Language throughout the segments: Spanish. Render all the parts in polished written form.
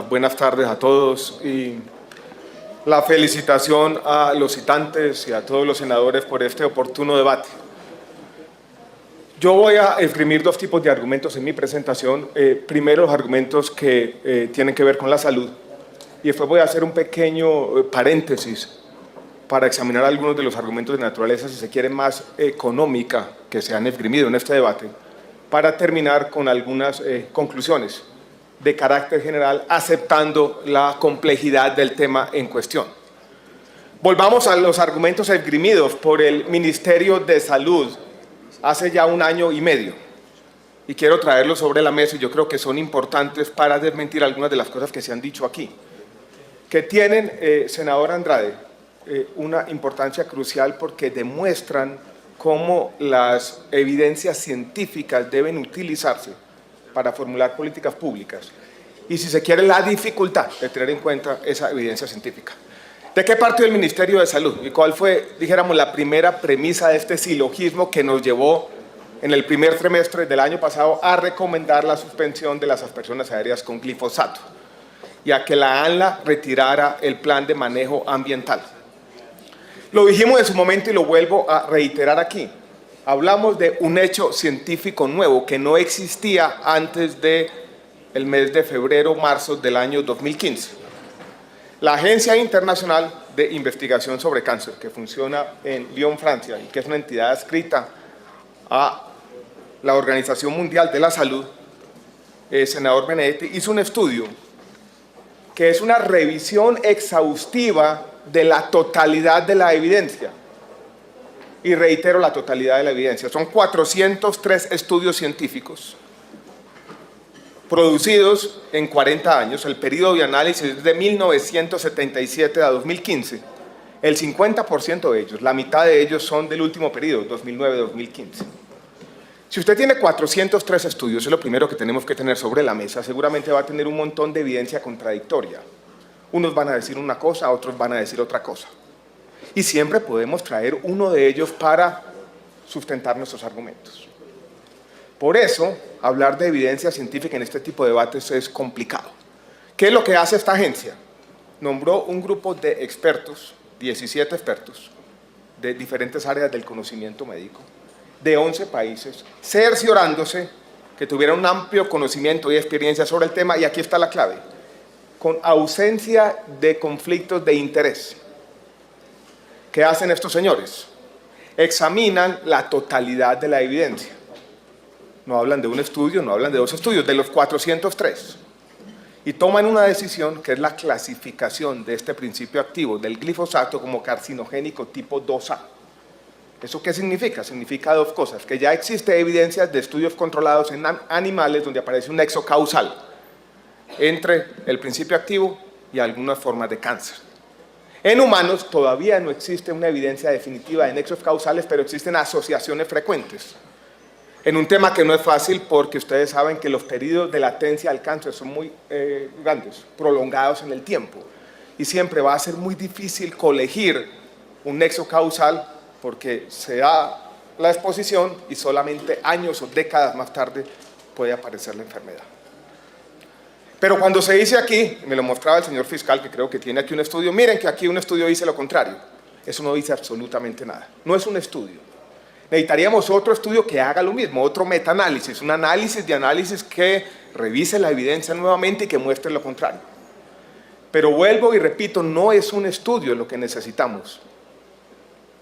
buenas tardes a todos y la felicitación a los citantes y a todos los senadores por este oportuno debate. Yo voy a esgrimir dos tipos de argumentos en mi presentación. Primero, los argumentos que tienen que ver con la salud, y después voy a hacer un pequeño paréntesis para examinar algunos de los argumentos de naturaleza, si se quiere, más económica que se han esgrimido en este debate, para terminar con algunas conclusiones de carácter general, aceptando la complejidad del tema en cuestión. Volvamos a los argumentos esgrimidos por el Ministerio de Salud hace ya 1 año y medio, y quiero traerlos sobre la mesa, y yo creo que son importantes para desmentir algunas de las cosas que se han dicho aquí, que tienen, senador Andrade, una importancia crucial porque demuestran cómo las evidencias científicas deben utilizarse para formular políticas públicas, y si se quiere, la dificultad de tener en cuenta esa evidencia científica. ¿De qué partió el Ministerio de Salud? ¿Y cuál fue, dijéramos, la primera premisa de este silogismo que nos llevó en el primer trimestre del año pasado a recomendar la suspensión de las aspersiones aéreas con glifosato y a que la ANLA retirara el plan de manejo ambiental? Lo dijimos en su momento y lo vuelvo a reiterar aquí. Hablamos de un hecho científico nuevo que no existía antes del mes de febrero-marzo del año 2015. La Agencia Internacional de Investigación sobre Cáncer, que funciona en Lyon, Francia, y que es una entidad adscrita a la Organización Mundial de la Salud, senador Benedetti, hizo un estudio que es una revisión exhaustiva de la totalidad de la evidencia. Y reitero, la totalidad de la evidencia. Son 403 estudios científicos producidos en 40 años, el periodo de análisis es de 1977 a 2015, el 50% de ellos, la mitad de ellos son del último periodo, 2009-2015. Si usted tiene 403 estudios, es lo primero que tenemos que tener sobre la mesa, seguramente va a tener un montón de evidencia contradictoria. Unos van a decir una cosa, otros van a decir otra cosa. Y siempre podemos traer uno de ellos para sustentar nuestros argumentos. Por eso, hablar de evidencia científica en este tipo de debates es complicado. ¿Qué es lo que hace esta agencia? Nombró un grupo de expertos, 17 expertos, de diferentes áreas del conocimiento médico, de 11 países, cerciorándose que tuvieran un amplio conocimiento y experiencia sobre el tema, y aquí está la clave, con ausencia de conflictos de interés. ¿Qué hacen estos señores? Examinan la totalidad de la evidencia. No hablan de un estudio, no hablan de 2 estudios, de los 403. Y toman una decisión que es la clasificación de este principio activo del glifosato como carcinogénico tipo 2A. ¿Eso qué significa? Significa 2 cosas, que ya existe evidencia de estudios controlados en animales donde aparece un nexo causal entre el principio activo y algunas formas de cáncer. En humanos todavía no existe una evidencia definitiva de nexos causales, pero existen asociaciones frecuentes. En un tema que no es fácil porque ustedes saben que los periodos de latencia al cáncer son muy grandes, prolongados en el tiempo, y siempre va a ser muy difícil colegir un nexo causal porque se da la exposición y solamente años o décadas más tarde puede aparecer la enfermedad. Pero cuando se dice aquí, me lo mostraba el señor fiscal, que creo que tiene aquí un estudio, miren que aquí un estudio dice lo contrario, eso no dice absolutamente nada, no es un estudio. Necesitaríamos otro estudio que haga lo mismo, otro metaanálisis, un análisis de análisis que revise la evidencia nuevamente y que muestre lo contrario. Pero vuelvo y repito, no es un estudio lo que necesitamos.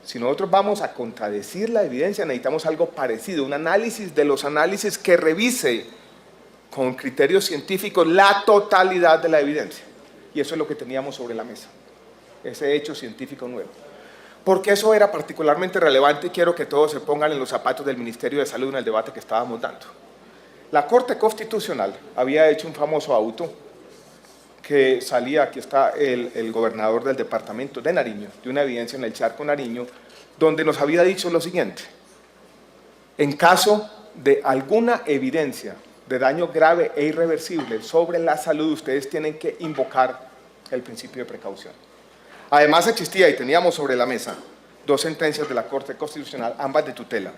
Si nosotros vamos a contradecir la evidencia, necesitamos algo parecido, un análisis de los análisis que revise con criterios científicos la totalidad de la evidencia. Y eso es lo que teníamos sobre la mesa, ese hecho científico nuevo. Porque eso era particularmente relevante y quiero que todos se pongan en los zapatos del Ministerio de Salud en el debate que estábamos dando. La Corte Constitucional había hecho un famoso auto que salía, aquí está el gobernador del departamento de Nariño, de una evidencia en el Charco Nariño, donde nos había dicho lo siguiente: en caso de alguna evidencia de daño grave e irreversible sobre la salud, ustedes tienen que invocar el principio de precaución. Además existía, y teníamos sobre la mesa, 2 sentencias de la Corte Constitucional, ambas de tutela,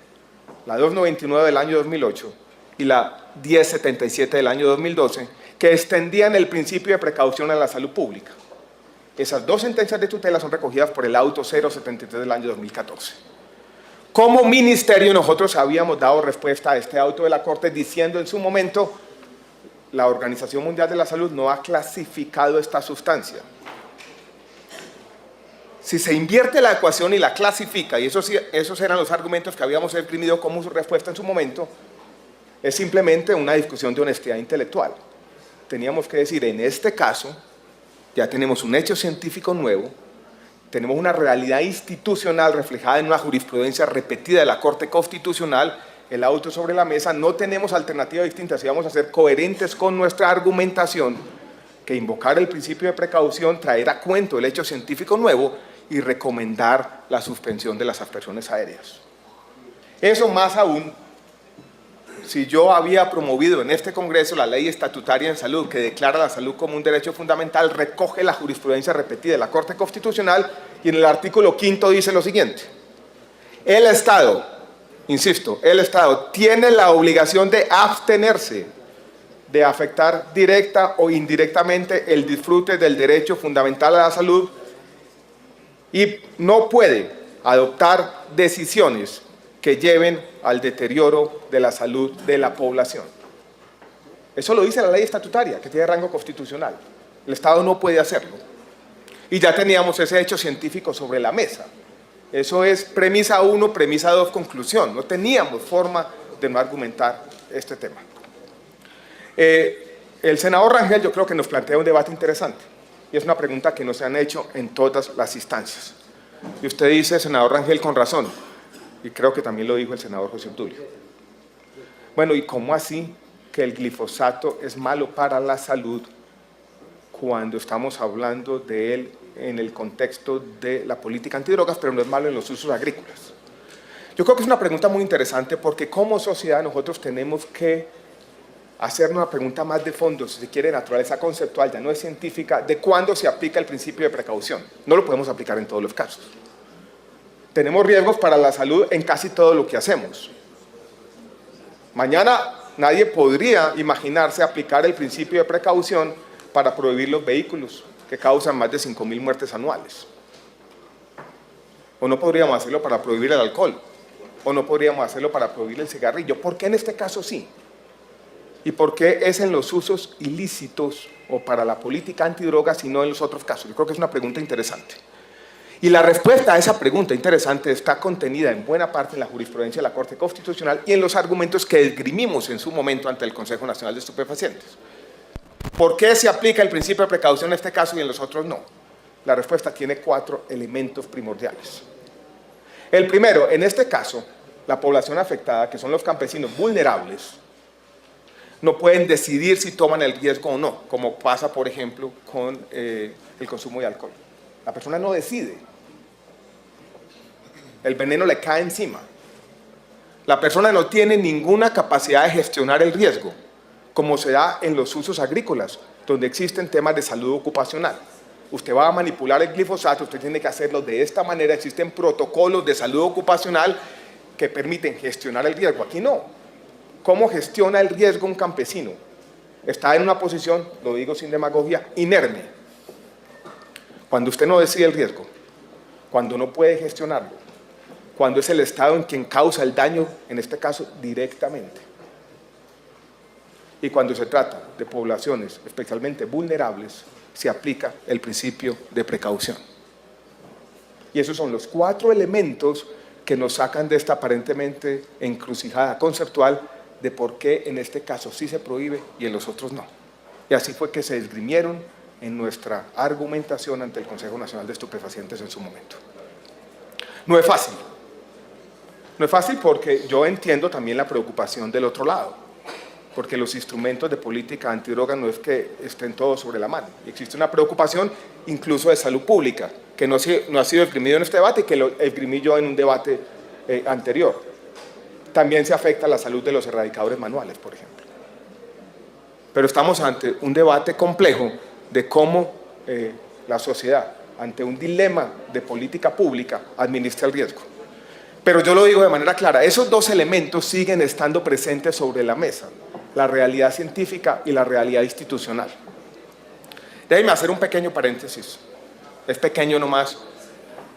la 299 del año 2008 y la 1077 del año 2012, que extendían el principio de precaución a la salud pública. Esas dos sentencias de tutela son recogidas por el auto 073 del año 2014. Como ministerio nosotros habíamos dado respuesta a este auto de la Corte diciendo en su momento: la Organización Mundial de la Salud no ha clasificado esta sustancia. Si se invierte la ecuación y la clasifica, y esos eran los argumentos que habíamos esgrimido como su respuesta en su momento, es simplemente una discusión de honestidad intelectual. Teníamos que decir, en este caso, ya tenemos un hecho científico nuevo, tenemos una realidad institucional reflejada en una jurisprudencia repetida de la Corte Constitucional, el auto sobre la mesa, no tenemos alternativa distinta si vamos a ser coherentes con nuestra argumentación que invocar el principio de precaución, traer a cuento el hecho científico nuevo y recomendar la suspensión de las aspersiones aéreas. Eso más aún, si yo había promovido en este Congreso la ley estatutaria en salud que declara la salud como un derecho fundamental, recoge la jurisprudencia repetida de la Corte Constitucional y en el artículo 5º dice lo siguiente: el Estado, insisto, el Estado tiene la obligación de abstenerse de afectar directa o indirectamente el disfrute del derecho fundamental a la salud y no puede adoptar decisiones que lleven al deterioro de la salud de la población. Eso lo dice la ley estatutaria, que tiene rango constitucional. El Estado no puede hacerlo. Y ya teníamos ese hecho científico sobre la mesa. Eso es premisa 1, premisa 2, conclusión. No teníamos forma de no argumentar este tema. El senador Rangel yo creo que nos plantea un debate interesante. Y es una pregunta que nos han hecho en todas las instancias. Y usted dice, senador Rangel, con razón. Y creo que también lo dijo el senador José Obdulio. Bueno, ¿y cómo así que el glifosato es malo para la salud cuando estamos hablando de él en el contexto de la política antidrogas, pero no es malo en los usos agrícolas? Yo creo que es una pregunta muy interesante porque como sociedad nosotros tenemos que hacernos una pregunta más de fondo, si se quiere, naturaleza conceptual, ya no es científica, de cuándo se aplica el principio de precaución. No lo podemos aplicar en todos los casos. Tenemos riesgos para la salud en casi todo lo que hacemos. Mañana nadie podría imaginarse aplicar el principio de precaución para prohibir los vehículos que causan más de 5.000 muertes anuales. O no podríamos hacerlo para prohibir el alcohol. O no podríamos hacerlo para prohibir el cigarrillo. ¿Por qué en este caso sí? ¿Y por qué es en los usos ilícitos o para la política antidrogas y no en los otros casos? Yo creo que es una pregunta interesante. Y la respuesta a esa pregunta interesante está contenida en buena parte en la jurisprudencia de la Corte Constitucional y en los argumentos que esgrimimos en su momento ante el Consejo Nacional de Estupefacientes. ¿Por qué se aplica el principio de precaución en este caso y en los otros no? La respuesta tiene 4 elementos primordiales. El primero, en este caso, la población afectada, que son los campesinos vulnerables, no pueden decidir si toman el riesgo o no, como pasa, por ejemplo, con el consumo de alcohol. La persona no decide. El veneno le cae encima. La persona no tiene ninguna capacidad de gestionar el riesgo, como se da en los usos agrícolas, donde existen temas de salud ocupacional. Usted va a manipular el glifosato, usted tiene que hacerlo de esta manera. Existen protocolos de salud ocupacional que permiten gestionar el riesgo. Aquí no. ¿Cómo gestiona el riesgo un campesino? Está en una posición, lo digo sin demagogia, inerme. Cuando usted no decide el riesgo, cuando no puede gestionarlo, cuando es el Estado en quien causa el daño, en este caso directamente, y cuando se trata de poblaciones especialmente vulnerables, se aplica el principio de precaución. Y esos son los 4 elementos que nos sacan de esta aparentemente encrucijada conceptual de por qué en este caso sí se prohíbe y en los otros no. Y así fue que se esgrimieron en nuestra argumentación ante el Consejo Nacional de Estupefacientes en su momento. No es fácil. No es fácil porque yo entiendo también la preocupación del otro lado, porque los instrumentos de política antidroga no es que estén todos sobre la mano. Existe una preocupación incluso de salud pública, que no ha sido esgrimido en este debate y que lo esgrimí yo en un debate anterior. También se afecta la salud de los erradicadores manuales, por ejemplo. Pero estamos ante un debate complejo de cómo la sociedad, ante un dilema de política pública, administra el riesgo. Pero yo lo digo de manera clara, esos 2 elementos siguen estando presentes sobre la mesa. la realidad científica y la realidad institucional. Déjenme hacer un pequeño paréntesis. Es pequeño nomás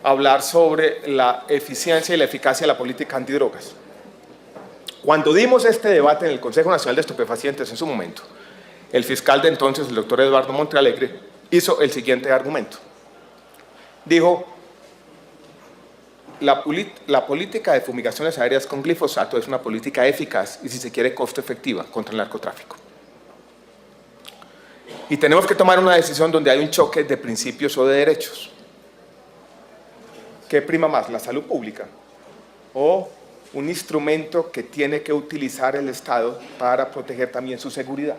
hablar sobre la eficiencia y la eficacia de la política antidrogas. Cuando dimos este debate en el Consejo Nacional de Estupefacientes en su momento, el fiscal de entonces, el doctor Eduardo Montealegre, hizo el siguiente argumento. Dijo, la política de fumigaciones aéreas con glifosato es una política eficaz y, si se quiere, costo efectiva contra el narcotráfico. Y tenemos que tomar una decisión donde hay un choque de principios o de derechos. ¿Qué prima más, la salud pública o un instrumento que tiene que utilizar el Estado para proteger también su seguridad?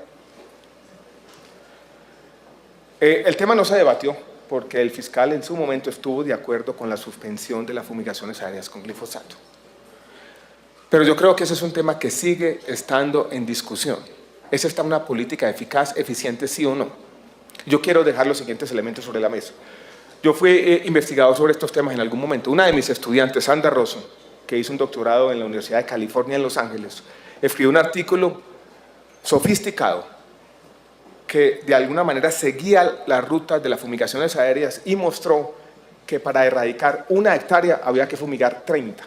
El tema no se debatió porque el fiscal en su momento estuvo de acuerdo con la suspensión de las fumigaciones aéreas con glifosato. Pero yo creo que ese es un tema que sigue estando en discusión. ¿Es esta una política eficaz, eficiente, sí o no? Yo quiero dejar los siguientes elementos sobre la mesa. Yo fui investigador sobre estos temas en algún momento. Una de mis estudiantes, Sandra Rosso, que hizo un doctorado en la Universidad de California en Los Ángeles, escribió un artículo sofisticado que de alguna manera seguía las rutas de las fumigaciones aéreas y mostró que para erradicar 1 hectárea había que fumigar 30.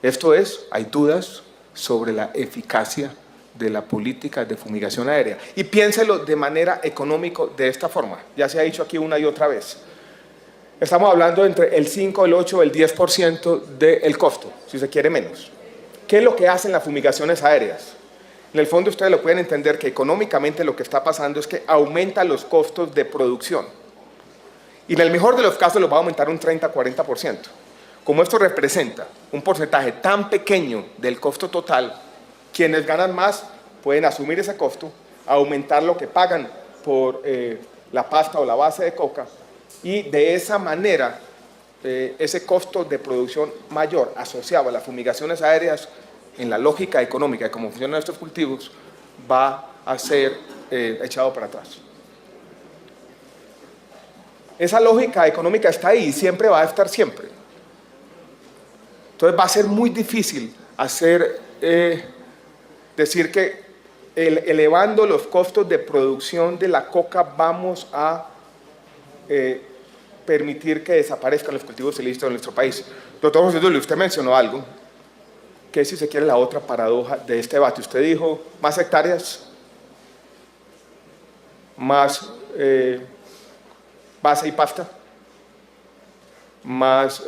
Esto es, hay dudas sobre la eficacia de la política de fumigación aérea. Y piénselo de manera económica de esta forma, ya se ha dicho aquí una y otra vez. Estamos hablando entre el 5, el 8, el 10% del costo, si se quiere menos. ¿Qué es lo que hacen las fumigaciones aéreas? En el fondo ustedes lo pueden entender que económicamente lo que está pasando es que aumenta los costos de producción. Y en el mejor de los casos los va a aumentar un 30-40%. Como esto representa un porcentaje tan pequeño del costo total, quienes ganan más pueden asumir ese costo, aumentar lo que pagan por la pasta o la base de coca, y de esa manera ese costo de producción mayor asociado a las fumigaciones aéreas, en la lógica económica de cómo funcionan estos cultivos, va a ser echado para atrás. Esa lógica económica está ahí y siempre va a estar siempre. Entonces va a ser muy difícil decir que elevando los costos de producción de la coca vamos a permitir que desaparezcan los cultivos ilícitos en nuestro país. Doctor José Dulio, usted mencionó algo que es, si se quiere, la otra paradoja de este debate. Usted dijo, más hectáreas, más base y pasta, más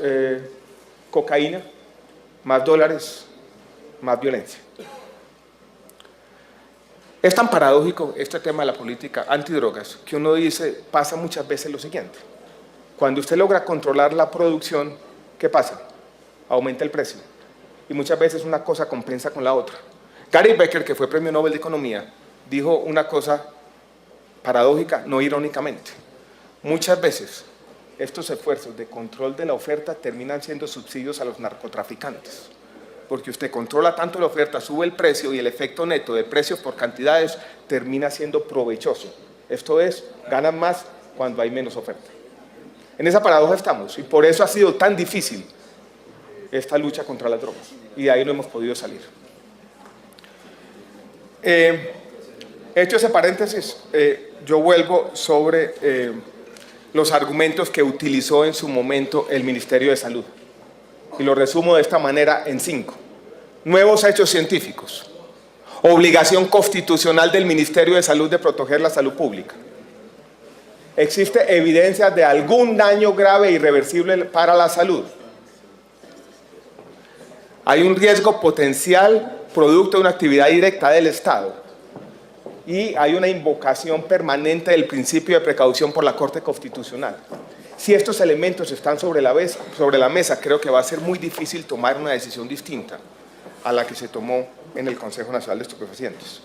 cocaína, más dólares, más violencia. Es tan paradójico este tema de la política antidrogas que uno dice, pasa muchas veces lo siguiente. Cuando usted logra controlar la producción, ¿qué pasa? Aumenta el precio. Y muchas veces una cosa compensa con la otra. Gary Becker, que fue premio Nobel de Economía, dijo una cosa paradójica, no irónicamente. Muchas veces estos esfuerzos de control de la oferta terminan siendo subsidios a los narcotraficantes. Porque usted controla tanto la oferta, sube el precio y el efecto neto de precios por cantidades termina siendo provechoso. Esto es, ganan más cuando hay menos oferta. En esa paradoja estamos y por eso ha sido tan difícil esta lucha contra las drogas y de ahí no hemos podido salir. Hecho ese paréntesis, yo vuelvo sobre los argumentos que utilizó en su momento el Ministerio de Salud y lo resumo de esta manera en 5. Nuevos hechos científicos, obligación constitucional del Ministerio de Salud de proteger la salud pública. ¿Existe evidencia de algún daño grave e irreversible para la salud? Hay un riesgo potencial producto de una actividad directa del Estado y hay una invocación permanente del principio de precaución por la Corte Constitucional. Si estos elementos están sobre la mesa, creo que va a ser muy difícil tomar una decisión distinta a la que se tomó en el Consejo Nacional de Estupefacientes.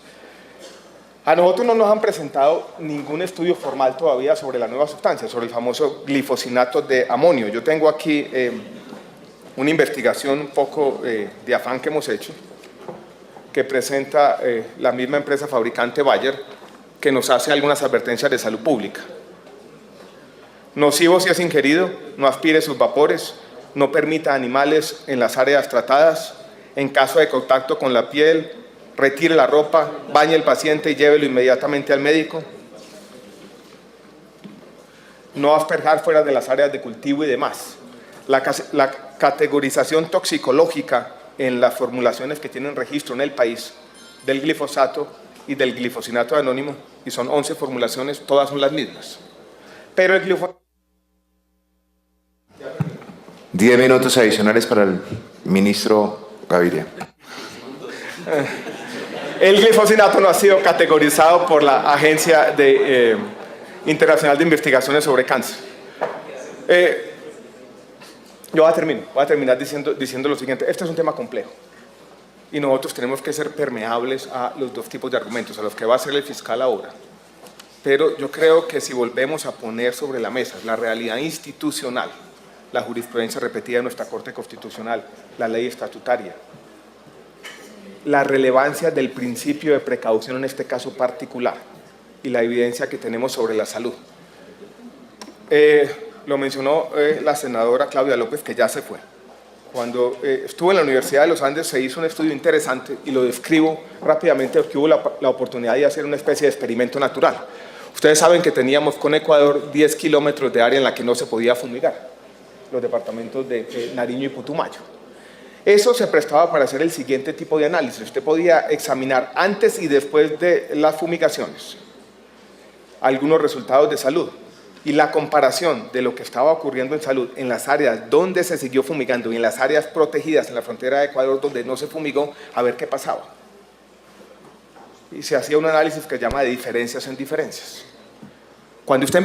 A nosotros no nos han presentado ningún estudio formal todavía sobre la nueva sustancia, sobre el famoso glifosinato de amonio. Yo tengo aquí una investigación un poco de afán que hemos hecho, que presenta la misma empresa fabricante Bayer, que nos hace algunas advertencias de salud pública. Nocivo si es ingerido, no aspire sus vapores, no permita animales en las áreas tratadas, en caso de contacto con la piel, retire la ropa, bañe al paciente y llévelo inmediatamente al médico. No asperjar fuera de las áreas de cultivo y demás. La categorización toxicológica en las formulaciones que tienen registro en el país del glifosato y del glifosinato anónimo, y son 11 formulaciones, todas son las mismas. Pero el glifosato... 10 minutos adicionales para el ministro Gaviria. El glifosinato no ha sido categorizado por la Agencia Internacional de Investigaciones sobre Cáncer. Yo voy a terminar diciendo lo siguiente. Este es un tema complejo y nosotros tenemos que ser permeables a los dos tipos de argumentos, a los que va a hacer el fiscal ahora. Pero yo creo que si volvemos a poner sobre la mesa la realidad institucional, la jurisprudencia repetida de nuestra Corte Constitucional, la ley estatutaria, la relevancia del principio de precaución en este caso particular y la evidencia que tenemos sobre la salud. Lo mencionó la senadora Claudia López, que ya se fue. Cuando estuve en la Universidad de los Andes se hizo un estudio interesante y lo describo rápidamente porque hubo la oportunidad de hacer una especie de experimento natural. Ustedes saben que teníamos con Ecuador 10 kilómetros de área en la que no se podía fumigar, los departamentos de Nariño y Putumayo. Eso se prestaba para hacer el siguiente tipo de análisis. Usted podía examinar antes y después de las fumigaciones algunos resultados de salud y la comparación de lo que estaba ocurriendo en salud en las áreas donde se siguió fumigando y en las áreas protegidas en la frontera de Ecuador donde no se fumigó, a ver qué pasaba. Y se hacía un análisis que se llama de diferencias en diferencias. Cuando usted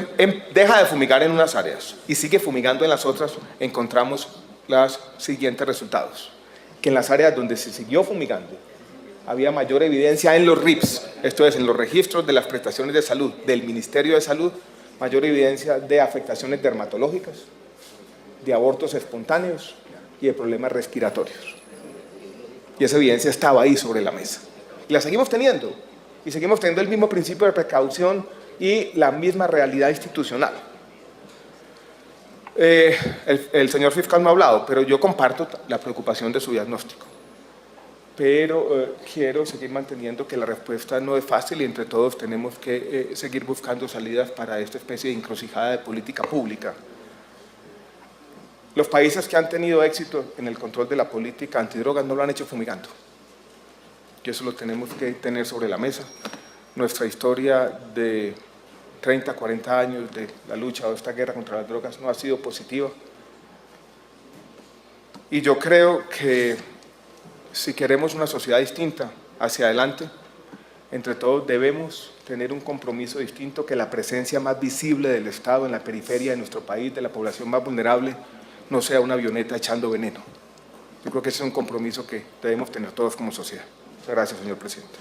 deja de fumigar en unas áreas y sigue fumigando en las otras, encontramos los siguientes resultados. Que en las áreas donde se siguió fumigando había mayor evidencia en los RIPS, esto es, en los registros de las prestaciones de salud del Ministerio de Salud, mayor evidencia de afectaciones dermatológicas, de abortos espontáneos y de problemas respiratorios. Y esa evidencia estaba ahí sobre la mesa. Y la seguimos teniendo. Y seguimos teniendo el mismo principio de precaución y la misma realidad institucional. El señor fiscal no ha hablado, pero yo comparto la preocupación de su diagnóstico. Pero quiero seguir manteniendo que la respuesta no es fácil y entre todos tenemos que seguir buscando salidas para esta especie de encrucijada de política pública. Los países que han tenido éxito en el control de la política antidrogas no lo han hecho fumigando. Y eso lo tenemos que tener sobre la mesa. Nuestra historia de 30, 40 años de la lucha o esta guerra contra las drogas no ha sido positiva. Y yo creo que si queremos una sociedad distinta hacia adelante, entre todos debemos tener un compromiso distinto, que la presencia más visible del Estado en la periferia de nuestro país, de la población más vulnerable, no sea una avioneta echando veneno. Yo creo que ese es un compromiso que debemos tener todos como sociedad. Muchas gracias, señor presidente.